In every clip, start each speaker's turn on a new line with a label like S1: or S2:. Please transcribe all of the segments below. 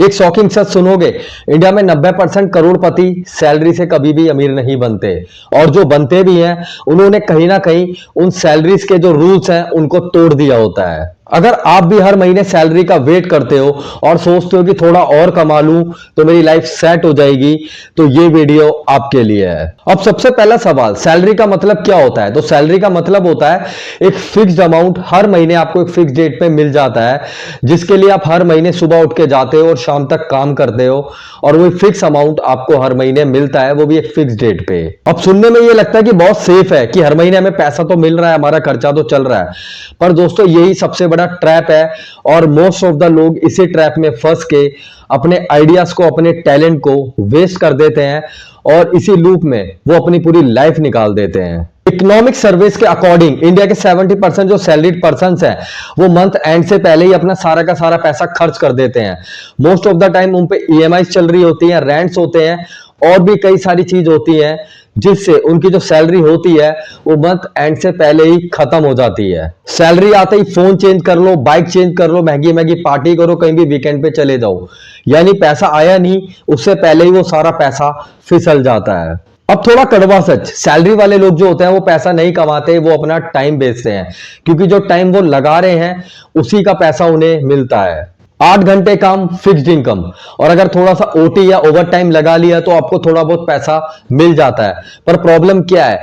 S1: एक शॉकिंग सच सुनोगे। इंडिया में 90% करोड़पति सैलरी से कभी भी अमीर नहीं बनते, और जो बनते भी हैं उन्होंने कहीं ना कहीं उन सैलरीज के जो रूल्स हैं उनको तोड़ दिया होता है। अगर आप भी हर महीने सैलरी का वेट करते हो और सोचते हो कि थोड़ा और कमा लूं तो मेरी लाइफ सेट हो जाएगी, तो ये वीडियो आपके लिए है। अब सबसे पहला सवाल, सैलरी का मतलब क्या होता है? तो सैलरी का मतलब होता है एक फिक्स्ड अमाउंट हर महीने आपको एक फिक्स डेट पे मिल जाता है, जिसके लिए आप हर महीने सुबह उठ के जाते हो और शाम तक काम करते हो, और वो फिक्स अमाउंट आपको हर महीने मिलता है, वो भी एक फिक्स डेट पे। अब सुनने में ये लगता है कि बहुत सेफ है कि हर महीने हमें पैसा तो मिल रहा है, हमारा खर्चा तो चल रहा है, पर दोस्तों यही सबसे बड़ा ट्रैप है, और मोस्ट ऑफ द लोग इसी ट्रैप में फंस के अपने आइडियाज को, अपने टैलेंट को वेस्ट कर देते हैं, और इसी लूप में वो अपनी पूरी लाइफ निकाल देते हैं। इकोनॉमिक सर्विस के अकॉर्डिंग इंडिया के 70% जो सैलरीड पर्संस हैं वो मंथ एंड से पहले ही अपना सारा का सारा पैसा खर्च कर देते हैं। मोस्ट ऑफ द टाइम उन पे ईएमआई चल रही होती है, रेंट्स होते हैं, और भी कई सारी चीज होती है, जिससे उनकी जो सैलरी होती है वो मंथ एंड से पहले ही खत्म हो जाती है। सैलरी आते ही फोन चेंज कर लो, बाइक चेंज कर लो, महंगी महंगी पार्टी करो, कहीं भी वीकेंड पे चले जाओ, यानी पैसा आया नहीं उससे पहले ही वो सारा पैसा फिसल जाता है। अब थोड़ा कड़वा सच, सैलरी वाले लोग जो होते हैं वो पैसा नहीं कमाते, वो अपना टाइम बेचते हैं, क्योंकि जो टाइम वो लगा रहे हैं उसी का पैसा उन्हें मिलता है। 8 घंटे काम, फिक्स्ड इनकम, और अगर थोड़ा सा ओटी या ओवर टाइम लगा लिया तो आपको थोड़ा बहुत पैसा मिल जाता है। पर प्रॉब्लम क्या है,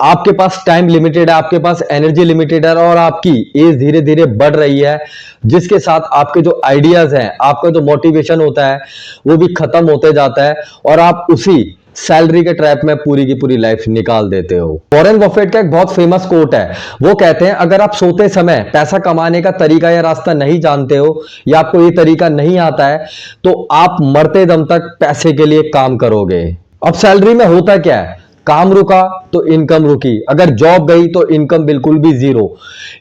S1: आपके पास टाइम लिमिटेड है, आपके पास एनर्जी लिमिटेड है, और आपकी एज धीरे धीरे बढ़ रही है, जिसके साथ आपके जो आइडियाज हैं, आपका जो मोटिवेशन होता है वो भी खत्म होते जाता है, और आप उसी सैलरी के ट्रैप में पूरी की पूरी लाइफ निकाल देते हो। वॉरेन बफेट का एक बहुत फेमस कोट है, वो कहते हैं अगर आप सोते समय पैसा कमाने का तरीका या रास्ता नहीं जानते हो, या आपको ये तरीका नहीं आता है, तो आप मरते दम तक पैसे के लिए काम करोगे। अब सैलरी में होता क्या है, काम रुका तो इनकम रुकी, अगर जॉब गई तो इनकम बिल्कुल भी जीरो।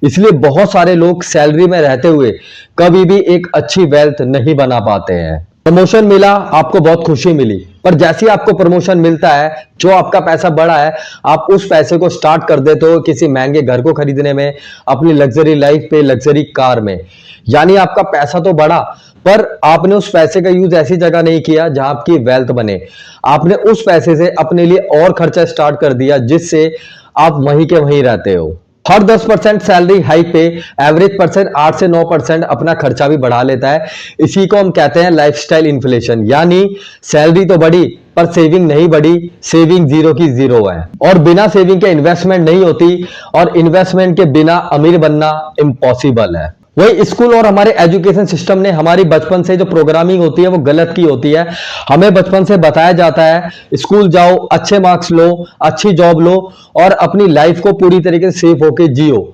S1: इसलिए बहुत सारे लोग सैलरी में रहते हुए कभी भी एक अच्छी वेल्थ नहीं बना पाते हैं। प्रमोशन मिला, आपको बहुत खुशी मिली, पर जैसे ही आपको प्रमोशन मिलता है, जो आपका पैसा बढ़ा है, आप उस पैसे को स्टार्ट कर देते हो किसी महंगे घर को खरीदने में, अपनी लग्जरी लाइफ पे, लग्जरी कार में। यानी आपका पैसा तो बढ़ा, पर आपने उस पैसे का यूज ऐसी जगह नहीं किया जहां आपकी वेल्थ बने। आपने उस पैसे से अपने लिए और खर्चा स्टार्ट कर दिया, जिससे आप वहीं के वहीं रहते हो। हर 10% सैलरी हाइक पे एवरेज पर्सन 8 से 9% अपना खर्चा भी बढ़ा लेता है। इसी को हम कहते हैं लाइफस्टाइल इन्फ्लेशन, यानी सैलरी तो बढ़ी पर सेविंग नहीं बढ़ी, सेविंग जीरो की जीरो है, और बिना सेविंग के इन्वेस्टमेंट नहीं होती, और इन्वेस्टमेंट के बिना अमीर बनना इम्पॉसिबल है। वही स्कूल और हमारे एजुकेशन सिस्टम ने हमारी बचपन से जो प्रोग्रामिंग होती है वो गलत की होती है। हमें बचपन से बताया जाता है स्कूल जाओ, अच्छे मार्क्स लो, अच्छी जॉब लो, और अपनी लाइफ को पूरी तरीके से सेफ होके जियो,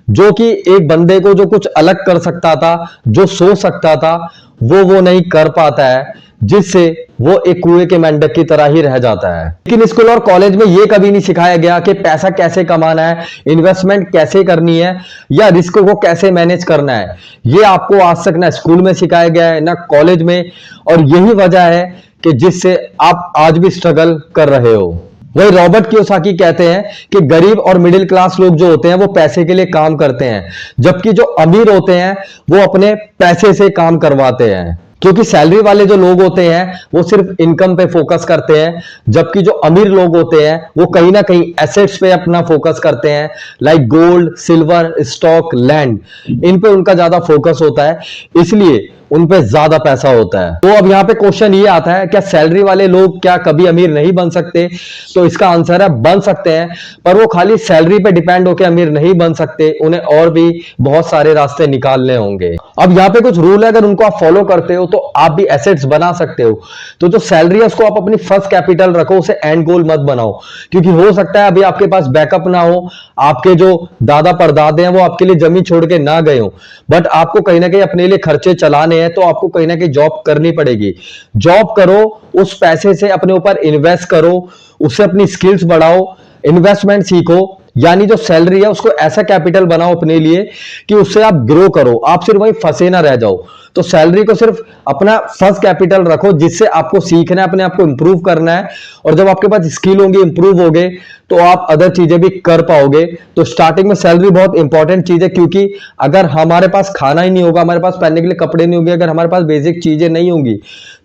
S1: जो कि एक बंदे को जो कुछ अलग कर सकता था, जो सोच सकता था, वो नहीं कर पाता है, जिससे वो एक कुएं के मेंढक की तरह ही रह जाता है। लेकिन स्कूल और कॉलेज में ये कभी नहीं सिखाया गया कि पैसा कैसे कमाना है, इन्वेस्टमेंट कैसे करनी है, या रिस्क को कैसे मैनेज करना है। ये आपको आज तक ना स्कूल में सिखाया गया है, ना कॉलेज में, और यही वजह है कि जिससे आप आज भी स्ट्रगल कर रहे हो। वही रॉबर्ट कियोसाकी कहते हैं कि गरीब और मिडिल क्लास लोग जो होते हैं वो पैसे के लिए काम करते हैं, जबकि जो अमीर होते हैं वो अपने पैसे से काम करवाते हैं। क्योंकि सैलरी वाले जो लोग होते हैं वो सिर्फ इनकम पे फोकस करते हैं, जबकि जो अमीर लोग होते हैं वो कहीं ना कहीं एसेट्स पे अपना फोकस करते हैं, like gold, silver, stock, land, इन पे उनका ज्यादा फोकस होता है, इसलिए उन पे ज्यादा पैसा होता है। तो अब यहाँ पे क्वेश्चन ये आता है, क्या सैलरी वाले लोग क्या कभी अमीर नहीं बन सकते? तो इसका आंसर है बन सकते हैं, पर वो खाली सैलरी पे डिपेंड होकर अमीर नहीं बन सकते, उन्हें और भी बहुत सारे रास्ते निकालने होंगे। अब यहाँ पे कुछ रूल है, अगर उनको आप फॉलो करते हो तो आप भी एसेट्स बना सकते हो। तो जो सैलरी है उसको आप अपनी फर्स्ट कैपिटल रखो, उसे एंड गोल मत बनाओ, क्योंकि हो सकता है अभी आपके पास बैकअप ना हो, आपके जो दादा परदादे हैं वो आपके लिए जमीन छोड़ के ना गए हो, बट आपको कहीं ना कहीं अपने लिए खर्चे चलाने हैं, तो आपको कहीं ना कहीं जॉब करनी पड़ेगी। जॉब करो, उस पैसे से अपने ऊपर इन्वेस्ट करो, उससे अपनी स्किल्स बढ़ाओ, इन्वेस्टमेंट सीखो, यानी जो सैलरी है उसको ऐसा कैपिटल बनाओ अपने लिए कि उससे आप ग्रो करो, आप सिर्फ वहीं फंसे ना रह जाओ। तो सैलरी को सिर्फ अपना फर्स्ट कैपिटल रखो, जिससे आपको सीखना है, अपने आप को इंप्रूव करना है, और जब आपके पास स्किल होंगे, इंप्रूव होगे, तो आप अदर चीजें भी कर पाओगे। तो स्टार्टिंग में सैलरी बहुत इंपॉर्टेंट चीज है, क्योंकि अगर हमारे पास खाना ही नहीं होगा, हमारे पास पहनने के लिए कपड़े नहीं होंगे, अगर हमारे पास बेसिक चीजें नहीं होंगी,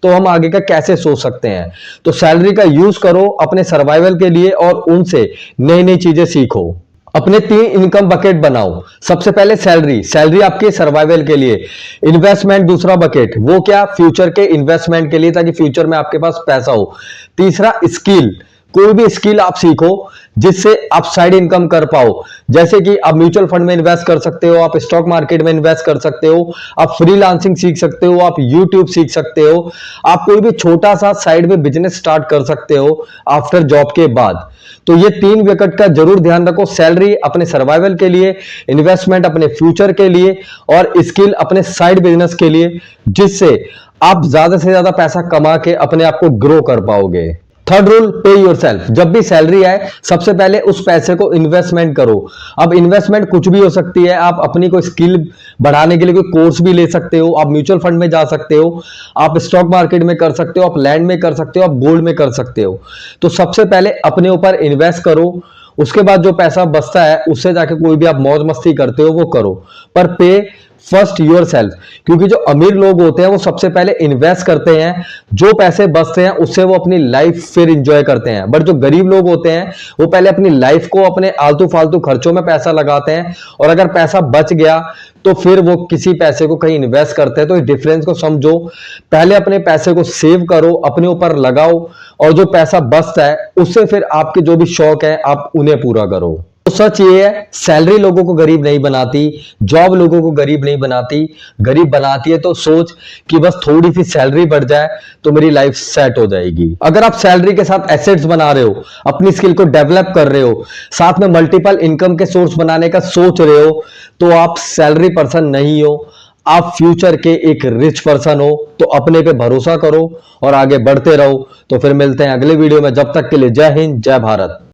S1: तो हम आगे का कैसे सोच सकते हैं। तो सैलरी का यूज करो अपने सर्वाइवल के लिए और उनसे नई नई चीजें सीखो। अपने 3 इनकम बकेट बनाओ। सबसे पहले सैलरी, सैलरी आपके सर्वाइवल के लिए। इन्वेस्टमेंट दूसरा बकेट, वो क्या, फ्यूचर के इन्वेस्टमेंट के लिए, ताकि फ्यूचर में आपके पास पैसा हो। तीसरा स्किल, कोई भी स्किल आप सीखो जिससे आप साइड इनकम कर पाओ। जैसे कि आप म्यूचुअल फंड में इन्वेस्ट कर सकते हो, आप स्टॉक मार्केट में इन्वेस्ट कर सकते हो, आप फ्रीलांसिंग सीख सकते हो, आप यूट्यूब सीख सकते हो, आप कोई भी छोटा सा साइड में बिजनेस स्टार्ट कर सकते हो आफ्टर जॉब के बाद। तो ये 3 विकेट का जरूर ध्यान रखो, सैलरी अपने सर्वाइवल के लिए, इन्वेस्टमेंट अपने फ्यूचर के लिए, और स्किल अपने साइड बिजनेस के लिए, जिससे आप ज्यादा से ज्यादा पैसा कमा के अपने आप को ग्रो कर पाओगे। थर्ड रूल, पे योरसेल्फ। जब भी सैलरी आए सबसे पहले उस पैसे को इन्वेस्टमेंट करो। अब इन्वेस्टमेंट कुछ भी हो सकती है, आप अपनी कोई स्किल बढ़ाने के लिए कोई कोर्स भी ले सकते हो, आप म्यूचुअल फंड में जा सकते हो, आप स्टॉक मार्केट में कर सकते हो, आप लैंड में कर सकते हो, आप गोल्ड में कर सकते हो। तो सबसे पहले अपने ऊपर इन्वेस्ट करो, उसके बाद जो पैसा बचता है उससे जाके कोई भी आप मौज मस्ती करते हो वो करो, पर पे फर्स्ट योर सेल्फ। क्योंकि जो अमीर लोग होते हैं वो सबसे पहले इन्वेस्ट करते हैं, जो पैसे बचते हैं उससे वो अपनी लाइफ फिर इंजॉय करते हैं। बट जो गरीब लोग होते हैं वो पहले अपनी लाइफ को अपने आलतू फालतू खर्चों में पैसा लगाते हैं, और अगर पैसा बच गया तो फिर वो किसी पैसे को कहीं इन्वेस्ट करते हैं। तो इस डिफरेंस को समझो, पहले अपने पैसे को सेव करो, अपने ऊपर लगाओ, और जो पैसा बचता है उससे फिर आपके जो भी शौक है आप उन्हें पूरा करो। तो सच ये है, सैलरी लोगों को गरीब नहीं बनाती, जॉब लोगों को गरीब नहीं बनाती। गरीब बनाती है तो सोच कि बस थोड़ी सी सैलरी बढ़ जाए तो मेरी लाइफ सेट हो जाएगी। अगर आप सैलरी के साथ एसेट्स बना रहे हो, अपनी स्किल को डेवलप कर रहे हो, साथ में मल्टीपल इनकम के सोर्स बनाने का सोच रहे हो, तो आप सैलरी पर्सन नहीं हो, आप फ्यूचर के एक रिच पर्सन हो। तो अपने पे भरोसा करो और आगे बढ़ते रहो। तो फिर मिलते हैं अगले वीडियो में, जब तक के लिए जय हिंद, जय भारत।